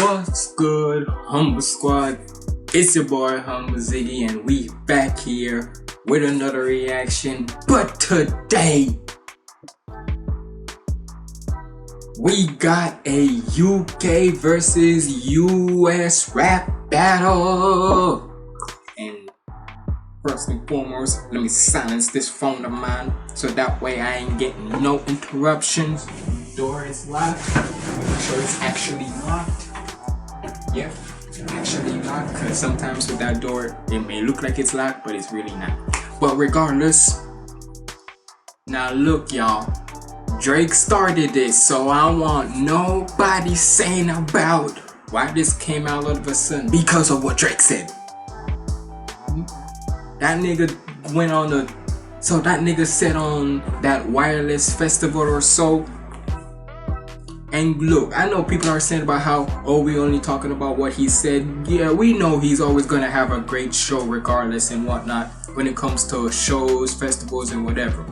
What's good, Humble Squad? It's your boy HumbleZiggy, and we back here with another reaction. But today we got a UK versus US rap battle. And first and foremost, let me silence this phone of mine so that way I ain't getting no interruptions. Door is locked. Make sure it's actually locked. Yep, actually locked, because sometimes with that door it may look like it's locked, but it's really not. But regardless, now look y'all, Drake started this, so I don't want nobody saying about why this came out all of a sudden because of what Drake said. That nigga went on that nigga said on that wireless festival or so. And look, I know people are saying about how, oh, we only talking about what he said. Yeah, we know he's always gonna have a great show regardless and whatnot when it comes to shows, festivals, and whatever.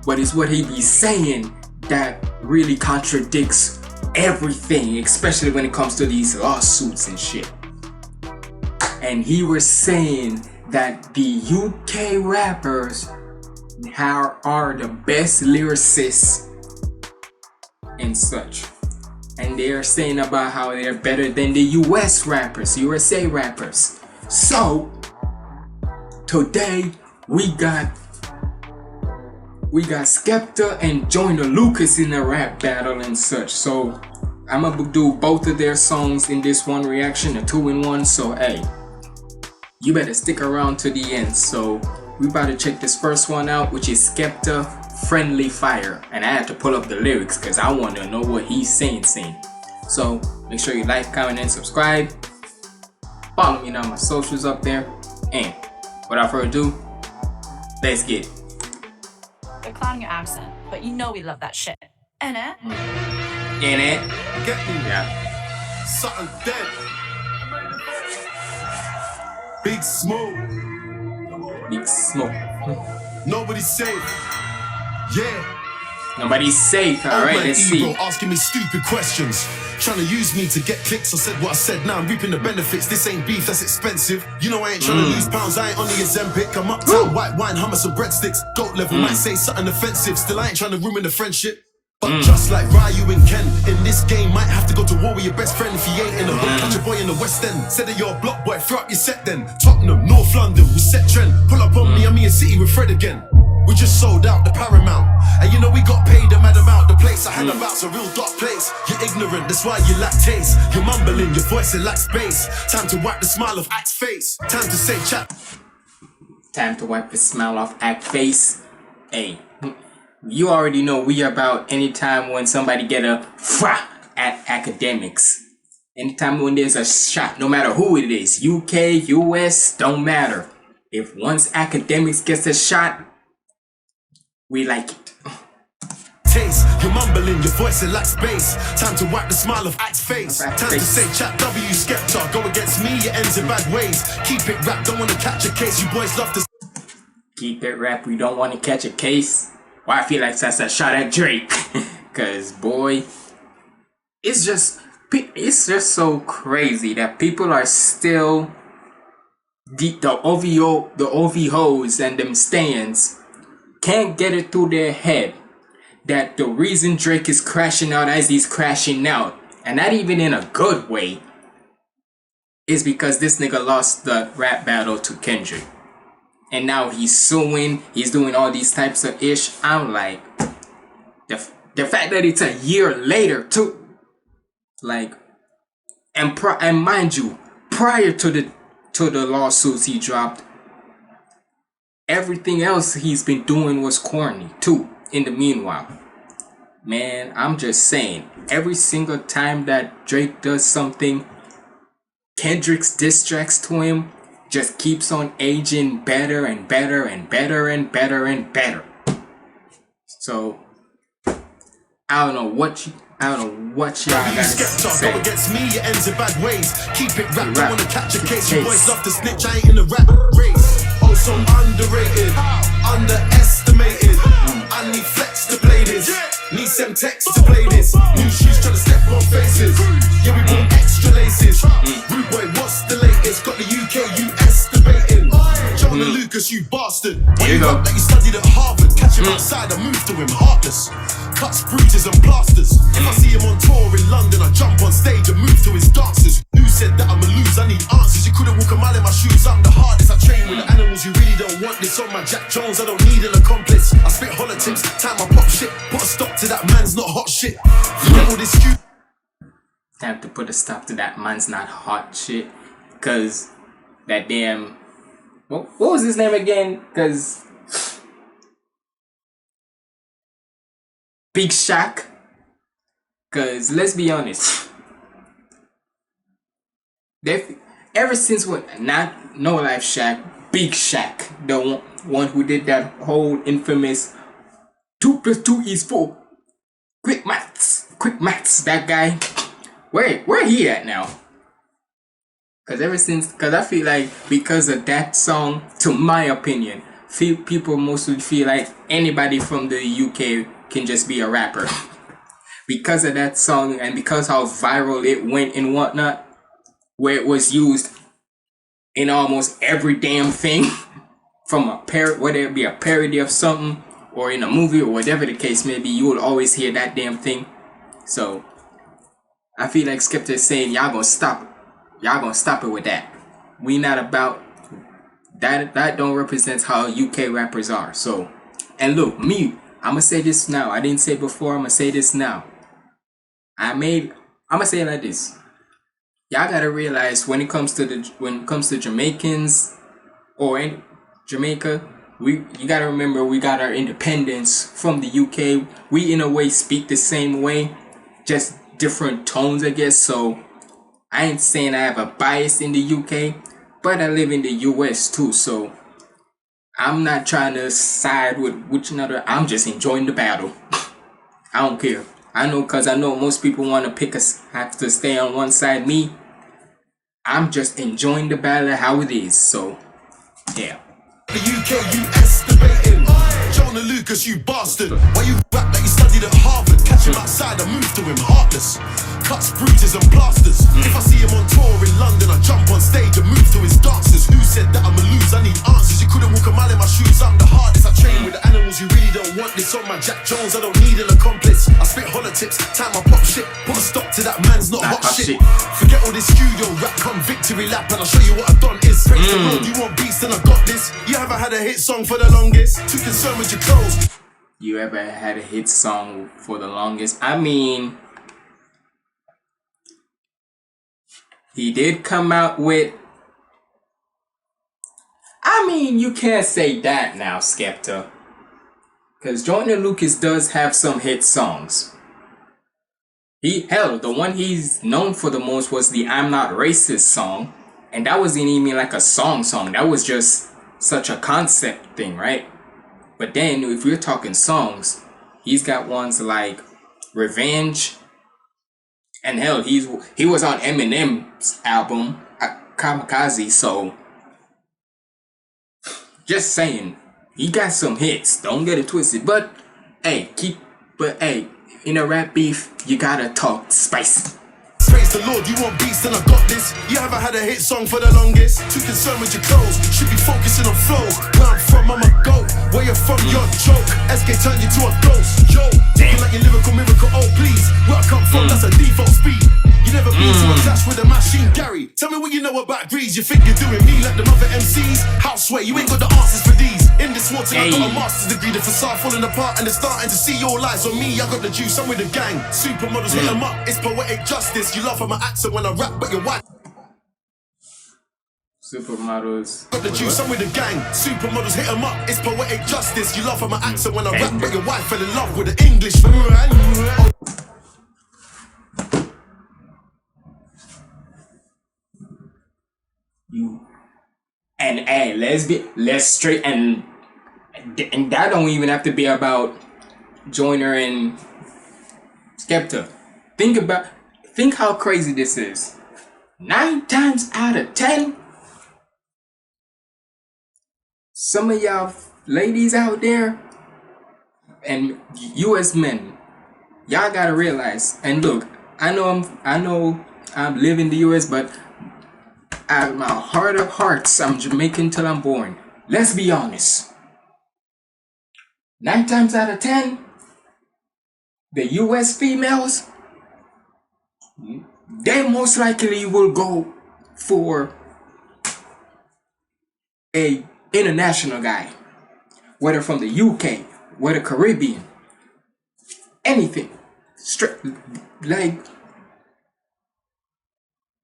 But it's what he be saying that really contradicts everything, especially when it comes to these lawsuits and shit. And he was saying that the UK rappers are the best lyricists and such, and they're saying about how they're better than the USA rappers. So today we got Skepta and Joyner Lucas in a rap battle and such. So I'm gonna do both of their songs in this one reaction, a 2-in-1. So hey, you better stick around to the end. So we about to check this first one out, which is Skepta, Friendly Fire. And I had to pull up the lyrics because I want to know what he's saying. So make sure you like, comment, and subscribe. Follow me on my socials up there. And without further ado, let's get it. They're clowning your accent, but you know we love that shit. Innit? Innit? Get me. Yeah. Something dead. Big smoke. Big smoke. Nobody's safe. Yeah. Nobody's safe. Alright, let's see. Asking me stupid questions, trying to use me to get clicks. I said what I said, now I'm reaping the benefits. This ain't beef, that's expensive. You know I ain't trying to lose pounds, I ain't on the Ozempic. I'm uptown, white wine, hummus and breadsticks. Goat level might say something offensive. Still I ain't trying to ruin the friendship. But just like Ryu and Ken, in this game might have to go to war with your best friend if he ain't in the hood. Catch a boy in the West End. Said that you're a block boy, throw up your set then. Tottenham, North London, we set trend. Pull up on me, I'm in city with Fred again. We just sold out the Paramount, and you know we got paid a mad amount. The place I hang about's a real dark place. You're ignorant, that's why you lack taste. You're mumbling, your voice it lacks bass. Time to wipe the smile off Act's face. Time to say chat. Time to wipe the smile off Act face. Hey, you already know we about anytime when somebody get a fra at academics. Anytime when there's a shot, no matter who it is, UK, US, don't matter. If once academics gets a shot, we like it. Taste, you're mumbling, your voice it lacks bass. Time to wipe the smile off Act's face. Time to say chat W Skepta. Go against me, it ends in bad ways. Keep it rap, don't wanna catch a case. You boys love to keep it rap, we don't wanna catch a case. Well, I feel like that's a shot at Drake. Cause boy, it's just so crazy that people are still the OVOs and them stands can't get it through their head that the reason Drake is crashing out as he's crashing out, and not even in a good way, is because this nigga lost the rap battle to Kendrick. And now he's suing, he's doing all these types of ish. I'm like, the fact that it's a year later too, like, and mind you, prior to the lawsuits he dropped, everything else he's been doing was corny too. In the meanwhile, man, I'm just saying, every single time that Drake does something, Kendrick's diss tracks to him just keeps on aging better and better and better and better and better. So I don't know what y'all gotta say. Go against me, it ends in bad ways. Keep it rap, don't wanna catch a case. You boys love to snitch, I ain't in the rap race. Also underrated, underestimated. I need flex to play this. Need some text to play this. New shoes trying to step on faces. Yeah, we brought extra Lucas, you bastard. There you you go. rap that you studied at Harvard, catch him outside, I move to him heartless. Cuts, bruises and plasters. If I see him on tour in London, I jump on stage and move to his dances. Who said that I'ma lose? I need answers. You couldn't walk a mile in my shoes. I'm the hardest. I train with the animals. You really don't want this on my Jack Jones. I don't need an accomplice. I spit hollow tips, time I pop shit. Put a stop to that man's not hot shit. Forget all this Time to put a stop to that man's not hot shit. Cause that damn what was his name again? Cause Big Shaq. Cause let's be honest. Ever since what not No Life Shaq, Big Shaq, the one who did that whole infamous 2 + 2 = 4. Quick maths, that guy. Where he at now? Cause I feel like because of that song, to my opinion, people mostly feel like anybody from the UK can just be a rapper. Because of that song and because how viral it went and whatnot, where it was used in almost every damn thing, from whether it be a parody of something or in a movie or whatever the case may be, you will always hear that damn thing. So I feel like Skepta is saying y'all gonna stop it with that. We not about that. That don't represent how UK rappers are. So, and look, I'ma say this now. I didn't say it before. I'ma say this now. I'ma say it like this. Y'all gotta realize when it comes to Jamaicans or in Jamaica, you gotta remember we got our independence from the UK. We in a way speak the same way, just different tones, I guess. So I ain't saying I have a bias in the UK, but I live in the US too. So I'm not trying to side with which another. I'm just enjoying the battle. I don't care. I know most people want to have to stay on one side. Me, I'm just enjoying the battle how it is. So yeah. The UK, US debating. Joyner Lucas, you bastard. Why you rap like you studied at Harvard? Catch him outside, I move to him heartless. Cuts, bruises and plasters. If I see him on tour in London, I jump on stage and move to his dances. Who said that I'ma lose? I need answers. You couldn't walk a mile in my shoes. I'm the hardest. I train with the animals. You really don't want this on my Jack Jones. I don't need an accomplice. I spit hollow tips, time I pop shit. Put a stop to that man's not hot shit. Forget all this studio rap, come victory lap, and I'll show you what I've done is. Praise the Lord, you want beats, then I got this. You ever had a hit song for the longest? Too concerned with your clothes. You ever had a hit song for the longest? I mean, he did come out with. I mean, you can't say that now, Skepta. Because Joyner Lucas does have some hit songs. The one he's known for the most was the I'm Not Racist song. And that wasn't even like a song. That was just such a concept thing, right? But then, if we're talking songs, he's got ones like Revenge. And hell, he was on Eminem's album, Kamikaze, so just saying, he got some hits. Don't get it twisted. But hey, in a rap beef, you gotta talk spice. Praise the Lord, you want beats, then I got this. You ever had a hit song for the longest? Too concerned with your clothes, should be focusing on flow. Where I'm from, I'm a goat. Where you're from, you're a joke. SK turned you to a ghost. Yo, looking like your lyrical miracle, oh please. Where I come from, that's a default speed. You never been to a clash with a machine, Gary. Tell me what you know about grease. You think you're doing me like the other MCs? Houseway, you ain't got the answers for these. In this water, I got a master's degree. The facade falling apart and they're starting to see all lies on me. I got the juice, I'm with the gang. Supermodels hit 'em up, it's poetic justice. You laugh at my accent when I rap, but you're white. Supermodels. Got the juice, I'm with the gang. Supermodels hit 'em up, it's poetic justice. You laugh at my accent when I rap, but your wife fell in love with the English. And hey, let's straight and that don't even have to be about Joyner and Skepta. Think how crazy this is. 9 times out of 10, some of y'all ladies out there and US men, y'all gotta realize. And look, I know I'm living in the US, but at my heart of hearts, I'm Jamaican till I'm born. let's be honest. 9 times out of 10, the US females, they most likely will go for a international guy, whether from the UK, whether Caribbean, anything. Straight, like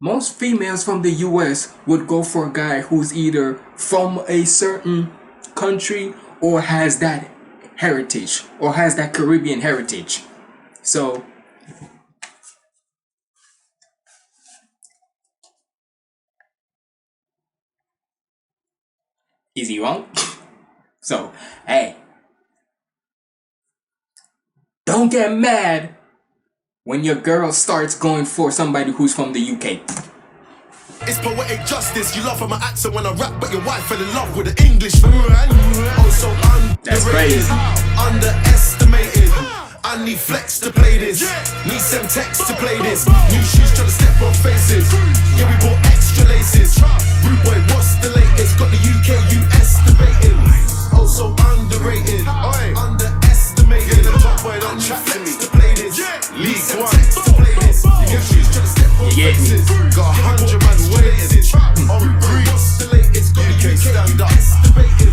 most females from the US would go for a guy who's either from a certain country or has that heritage or has that Caribbean heritage. So is he wrong? So, hey, don't get mad when your girl starts going for somebody who's from the UK. It's poetic justice. You laugh at my accent when I rap, but your wife fell in love with the English. Oh, so That's crazy. Underestimated. I need flex to play this. Need some text to play this. New shoes trying to step on faces. Yeah, we bought extra laces. Rude boy, what's the latest? Got the UK, US debating. Oh, so underrated. Underestimated. The top boy don't chat to me. To play this. League one to play this. New shoes trying to step on faces. Got 100 man waiting. On rude, what's the latest? Got the UK stand up. Debating.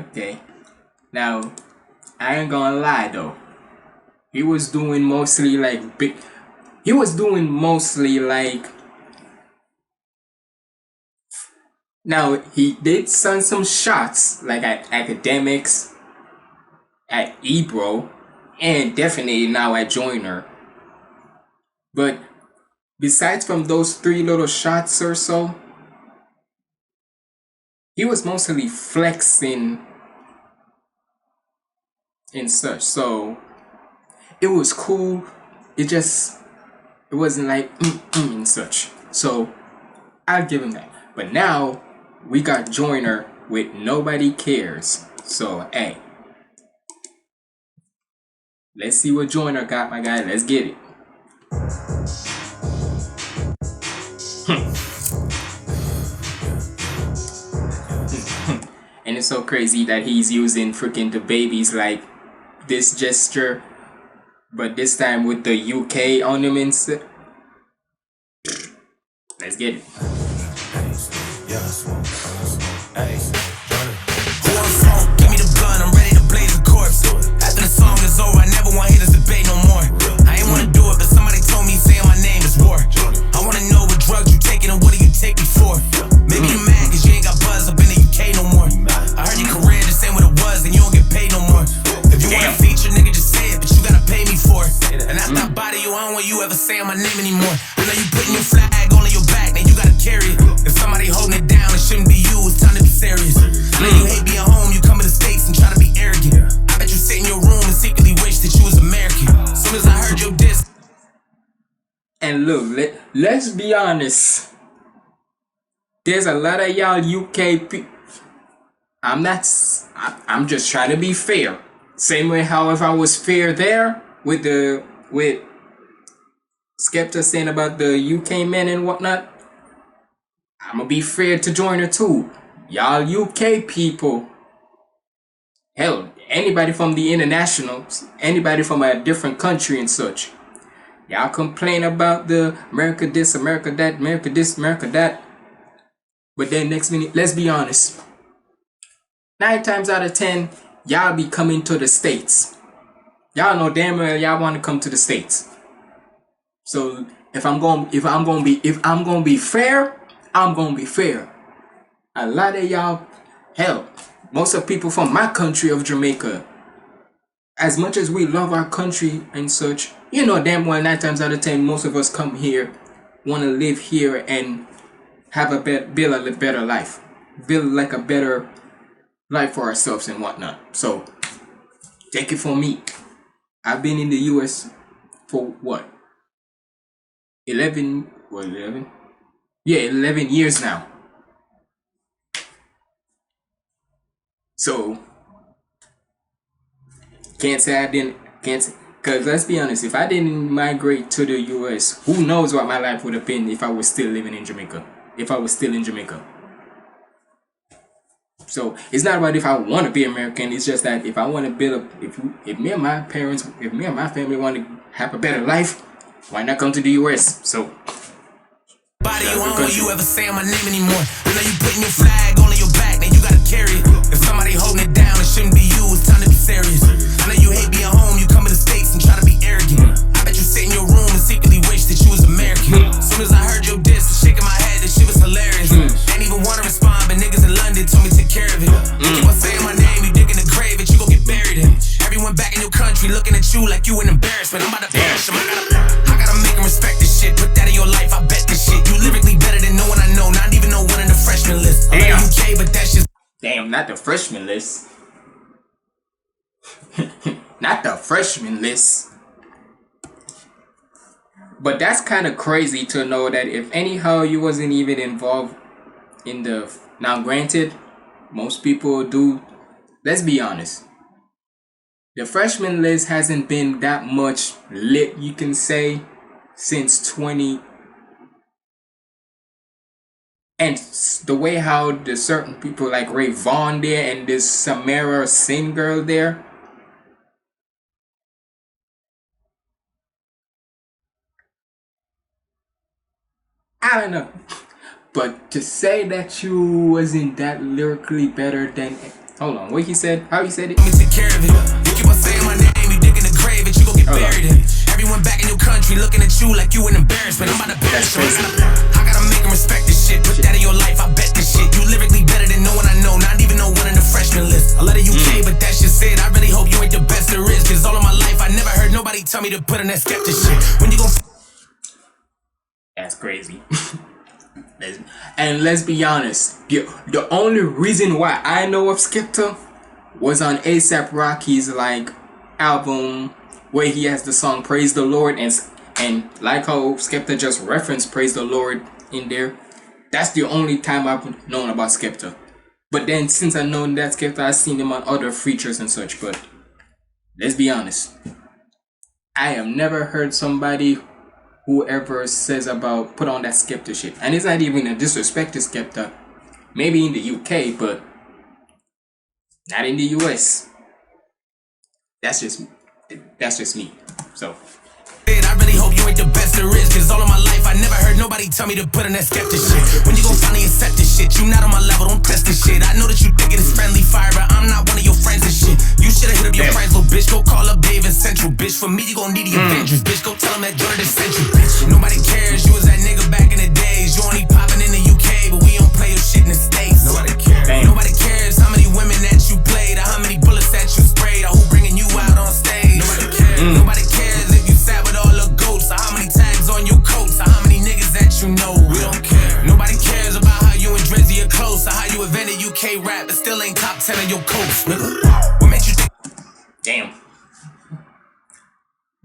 Okay. Now, I ain't gonna lie though. He was doing mostly like big. He was doing mostly like. Now he did send some shots like at academics, at Ebro, and definitely now at Joyner. But besides from those 3 little shots or so, he was mostly flexing and such. So it was cool. It wasn't like and such. So I'll give him that. But now we got Joyner with Nobody Cares. So hey, let's see what Joyner got, my guy. Let's get it. And it's so crazy that he's using freaking the babies like this gesture, but this time with the UK ornaments. Let's get it. Give me the blunt, I'm ready to blaze a corpse. After the song is over, I never want to hear this debate no more. I ain't wanna do it, but somebody told me saying my name is war. I wanna know what drugs you taking and what do you take me for? Maybe you mad cause you ain't got buzz up in the UK no more. I heard your career just ain't what it was and you don't get paid no more. If you want a feature, nigga, just say it, but you gotta pay me for it. And after I body you, I don't want you ever saying my name anymore. I know you putting your flag on your back, now you gotta carry it. If somebody holding it down, it shouldn't be you, it's time to be serious. I know you hate being home, you come to the States and try to be arrogant. I bet you sit in your room and secretly wish that you was American. As soon as I heard your diss. And look, let's be honest. There's a lot of y'all UK people. I'm just trying to be fair. Same way how if I was fair there with Skepta saying about the UK men and whatnot, I'm gonna be fair to Joyner too. Y'all UK people, hell, anybody from the internationals, anybody from a different country and such, y'all complain about the America this, America that, America this, America that. But then next minute, let's be honest. 9 times out of 10, y'all be coming to the States. Y'all know damn well y'all want to come to the States. So if I'm gonna be fair, I'm gonna be fair. A lot of y'all, hell, most of people from my country of Jamaica, as much as we love our country and such, you know damn well 9 times out of 10, most of us come here, want to live here and have build a better life, build like a better life for ourselves and whatnot. So take it from me. I've been in the US for what? 11 years now. So can't say I didn't, because let's be honest, if I didn't migrate to the US, who knows what my life would have been if I was still living in Jamaica. if I was still in Jamaica. So it's not about if I want to be American. It's just that if I want to build up, if me and my family want to have a better life, why not come to the US? So. Body, you don't want you ever saying my name anymore. I know you putting your flag on your back, now you gotta carry it. If somebody holding it down, it shouldn't be you, it's time to be serious. I know you hate being home, you come to the States and try to be arrogant. I bet you sit in your room and secretly wish that you was American. As soon as I heard your diss, shaking my head, this shit was hilarious. Ain't even wanna respond, but niggas in London told me to take care of it. You keep on saying my name, you dig in the grave, and you gon' get buried in. Everyone back in your country looking at you like you an embarrassment. I'm about to perish them. I gotta make them respect this shit. Put that in your life, I bet this shit. You lyrically better than no one I know, not even no one in the freshman list. I'm in the UK, but that's just. Damn, not the freshman list. Not the freshman list. But that's kind of crazy to know that if anyhow you wasn't even involved in the. Now, granted, most people do. Let's be honest. The freshman list hasn't been that much lit, you can say, since 20. And the way how the certain people like Ray Vaughn there and this Samara Sin girl there. I don't know. But to say that you wasn't that lyrically better than... Hold on, what he said? How he said it? Let me take care of it. You keep on saying my name, you dig in the grave, and you gon' get buried in. Everyone back in your country looking at you like you an embarrassment. I'm about to perish them. I gotta make them respect this shit. Put that in your life, I bet this shit. You lyrically better than no one I know, not even no one in the freshman list. I love the UK, but that's just it. I really hope you ain't the best there is, cause all of my life I never heard nobody tell me to put in that Skepta shit. When you gon' That's crazy. And let's be honest, the only reason why I know of Skepta was on A$AP Rocky's like album where he has the song Praise the Lord, and like how Skepta just referenced Praise the Lord in there. That's the only time I've known about Skepta. But then since I known that Skepta, I've seen him on other features and such. But let's be honest, I have never heard somebody whoever says about put on that Skepta shit. And it's not even a disrespect to Skepta. Maybe in the UK, but not in the US. That's just me. So I really hope you ain't the best there is, cause all of my life I never heard nobody tell me to put in that Skepta shit. When you gon' finally accept this shit, you not on my level, don't test this shit. I know that you think it is friendly fire, but I'm not one of your friends and shit. You should've hit up your friends, little bitch. Go call up Dave and Central, bitch. For me, you gon' need the Avengers, bitch. Go tell them that Joyner is Central, bitch. Nobody cares, you was that nigga back in the days. You only poppin' in the UK, but we don't play your shit in the States. Nobody cares. Nobody cares how many women that you played, or how many bullets that you sprayed, or who bringing you out on stage. Nobody cares. Nobody cares if you sat with all the goats, or how many tags on your coats, or how many niggas that you know. We don't care. Nobody cares about how you and Drizzy are close, or how you invented UK rap, but still ain't top 10 on your coast. What made you think? damn.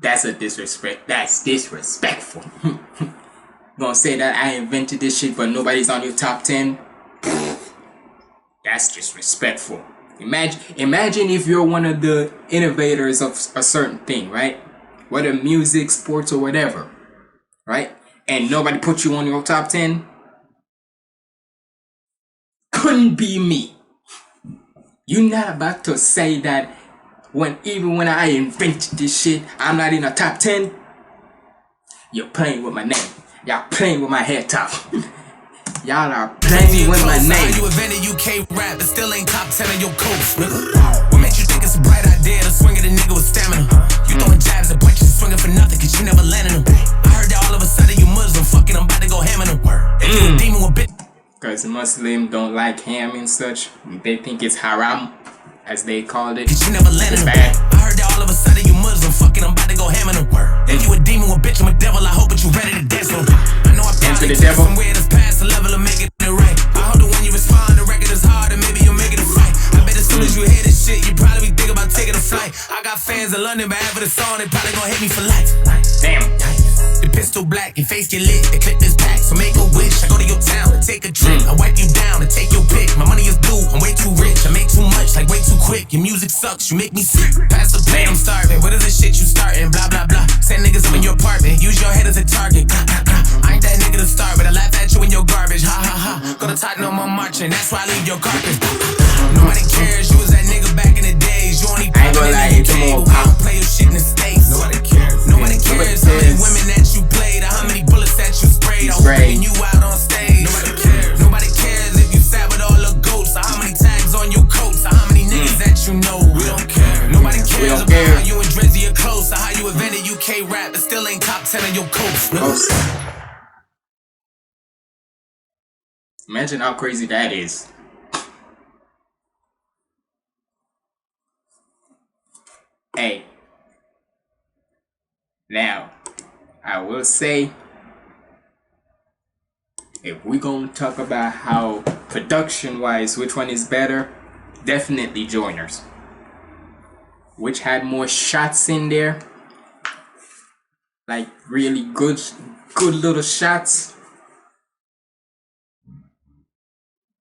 That's a disrespect. That's disrespectful. Gonna say that I invented this shit, but nobody's on your top 10. That's disrespectful. Imagine if you're one of the innovators of a certain thing, right? Whether music, sports, or whatever, right? And nobody put you on your top 10. Couldn't be me. You're not about to say that even when I invented this shit, I'm not in a top 10. You're playing with my name. Y'all playing with my head top. Y'all are playing with my name. You invented UK rap, but still ain't top 10 on your coast. What made you think it's a bright idea to swing at a nigga with stamina? You throwing jabs and punches, swinging for nothing, cause you never landed them. I heard that all of a sudden you Muslim, fucking, I'm about to go ham in them. If you a demon with bitch. Cause Muslims don't like ham and such. They think it's haram, as they called it. You never landed them. I heard that all of a sudden you Muslim, fucking, I'm about to go ham in them. If you a demon with bitch, I'm a devil, I hope that you ready to dance on. I know I Dance to probably the devil. somewhere that's past the level of making it right. I hope that when you respond, the record is hard and maybe you'll make it a fight. I bet as soon as you hear this shit, you probably be thinking about taking a flight. I got fans in London, but after the song, they probably gon' hit me for life. Damn. The pistol black, your face get lit, the clip is back. So make a wish, I go to your town and take a trip. I wipe you down and take your pick. My money is due, I'm way too rich. I make too much, like way too quick. Your music sucks, you make me sick. Pass the plate, I'm starving. What is this shit you starting? Blah, blah, blah. Send niggas up in your apartment, use your head as a target. I ain't that nigga to start, but I laugh at you in your garbage. garbage. Ha ha ha. Go to Tottenham, I'm marching. That's why I leave your carpet. Nobody cares. You was that nigga back in the days. You only I ain't gonna lie, it's more pop. Play your shit in the States. Nobody cares. Nobody cares. How many women that you played, or how many bullets that you sprayed. I was bringing you out on stage. Nobody cares. Nobody cares if you sat with all the goats, or how many tags on your coats, or how many niggas that you know. We don't care. Nobody cares about how you and Drizzy are close, or how you invented UK rap, but still ain't top 10 on your coast. Imagine how crazy that is. Hey. Now, I will say, if we're gonna talk about how production-wise, which one is better, definitely Joyner's. Which had more shots in there, like really good little shots.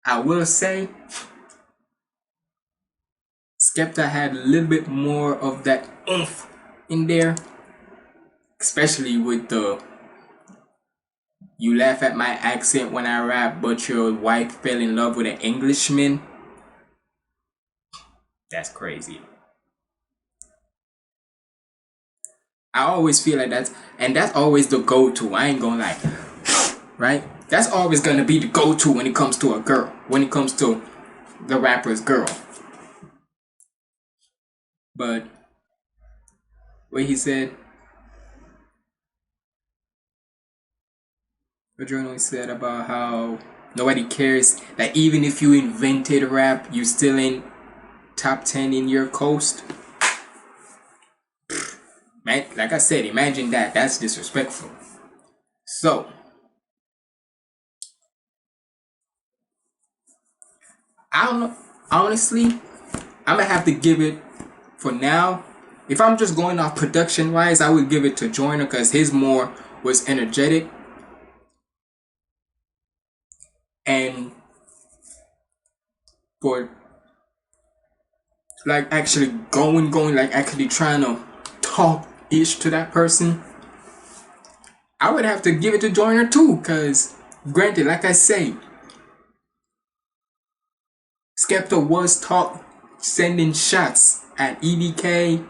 I will say Skepta had a little bit more of that oomph in there, especially with the "you laugh at my accent when I rap, but your wife fell in love with an Englishman." That's crazy. I always feel like that's always the go-to. I ain't gonna lie, right? That's always gonna be the go-to when it comes to a girl, when it comes to the rapper's girl. But what he said, what Joyner said about how nobody cares that even if you invented rap, you still ain't top 10 in your coast. Man, like I said, imagine that. That's disrespectful. So, I don't know. Honestly, I'm gonna have to give it, for now, if I'm just going off production wise, I would give it to Joyner because his more was energetic. And for like actually going, like actually trying to talk-ish to that person, I would have to give it to Joyner too, because granted, like I say, Skepta was sending shots at EBK,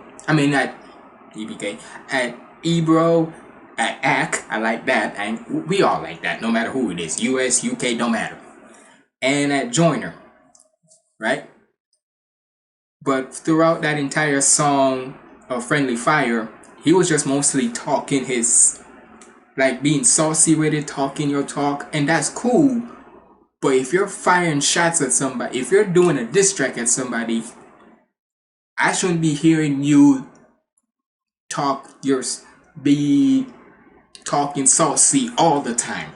at Ebro, at AK. I like that, and we all like that, no matter who it is, US, UK, don't matter. And at Joyner, right? But throughout that entire song of Friendly Fire, he was just mostly talking his, like being saucy with it, talking your talk, and that's cool. But if you're firing shots at somebody, if you're doing a diss track at somebody, I shouldn't be hearing you be talking saucy all the time.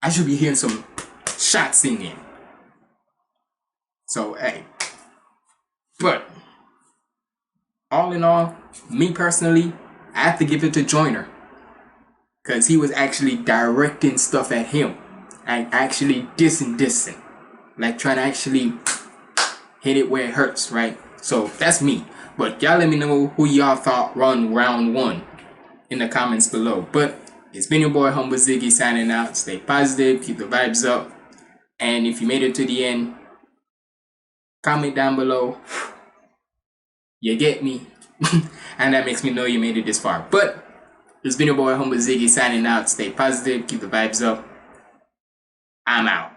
I should be hearing some shots in there. So, hey. But, all in all, me personally, I have to give it to Joyner. Because he was actually directing stuff at him. And actually dissing. Like trying to actually hit it where it hurts, right? So that's me. But y'all let me know who y'all thought won round 1 in the comments below. But it's been your boy HumbleZiggy signing out. Stay positive, keep the vibes up. And if you made it to the end, comment down below. You get me. And that makes me know you made it this far. But it's been your boy HumbleZiggy signing out. Stay positive, keep the vibes up. I'm out.